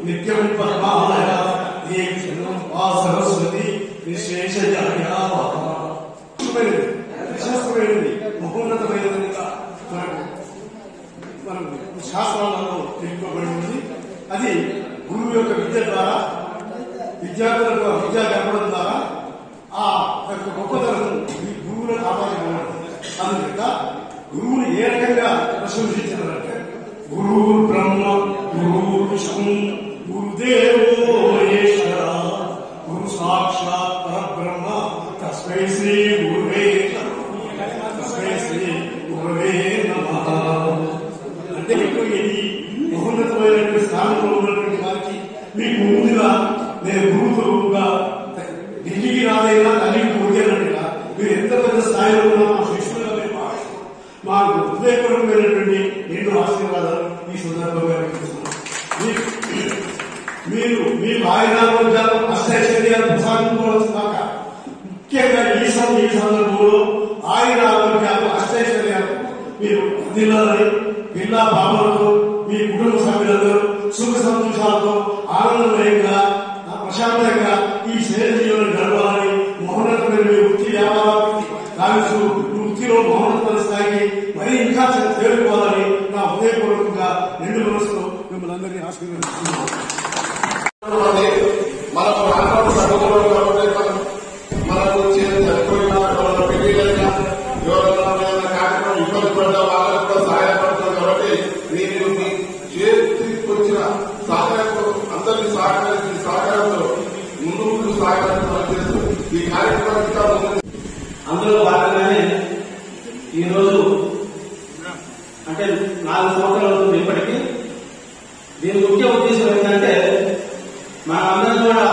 नित्यं पद्मालया सरस्वती विशेष విశేషమైనది మహోన్నతమైనదిగా మనం శాస్త్రాలలో తెలుపబడింది. అది గురువు యొక్క విద్య ద్వారా విద్యార్థులకు విద్యా గడపడం ద్వారా ఆ యొక్క గొప్పతనం గురువులను ఆపాదించబడింది. అందుచేత గురువుని ఏ రకంగా ప్రశంసించారంటే గురు బ్రహ్మ గురు విష్ణు గురుదేవో మహేశ్వర గురు సాక్షాత్ పరబ్రహ్మ తస్మై శ్రీ గురువే నమః. అంటే మీకు ఇది మహోన్నతమైనటువంటి స్థానంలో ఉన్నటువంటి వారికి మీకు ముందుగా నేను గురువుగా ఢిల్లీకి రాదైనా తల్లికి పోతేనట్టుగా మీరు ఎంత పెద్ద స్థాయిలో ఉన్నా మా శిష్యులుగా మీరు భావిస్తాం. మాకు హృదయపూర్వకమైనటువంటి ఎన్నో ఆశీర్వాదాలు ఈ సందర్భంగా మీరు మీ ఆయురారోగ్యాలు అష్టైశ్వర్యాలు ప్రసాదించుకోవచ్చు కాక ముఖ్యంగా ఈ సందర్భంలో ఆయురారోగ్యాలు అష్టైశ్వర్యాలు మీరు జిల్లాలని జిల్లా భావనతో మీ కుటుంబ సభ్యులందరూ సుఖ సంతోషాలతో ఆనందమయంగా ప్రశాంతంగా ఈ శరీర జీవనం గడపాలని మహోన్నతమైన వృత్తి వ్యాపారాభివృద్ధి కావచ్చు వృత్తిలో మహోన్నతమైన స్థాయికి మరీ ఇంకా చేరుకోవాలని నా హృదయపూర్వకంగా నిండు మనసులో మిమ్మల్ని అందరినీ ఆశీర్వదిస్తున్నాను. మనకు రానున్న చదువులో మనకు చనిపోయిన పెళ్లిళ్ళైనా ఎవరైనా కార్యక్రమం ఇబ్బంది పడ్డా వాళ్ళకు కూడా సహాయపడుతుంది. కాబట్టి నేను మీ చేతికి వచ్చిన సహకారంతో అందరినీ సహకారంతో ముందు సహకారం చేస్తూ ఈ కార్యక్రమానికి అందులో భాగంగానే ఈరోజు అంటే 4 సంవత్సరాలు అవుతుంది ఇప్పటికీ. దీని ముఖ్య ఉద్దేశం ఏంటంటే మనందరం కూడా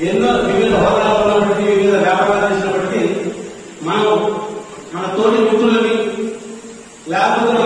ఎన్నో వివిధ హోదాలు ఉన్నప్పటికీ వివిధ వ్యాపారాలు చేసినప్పటికీ మనం మన తోటి మిత్రులని లేకపోతే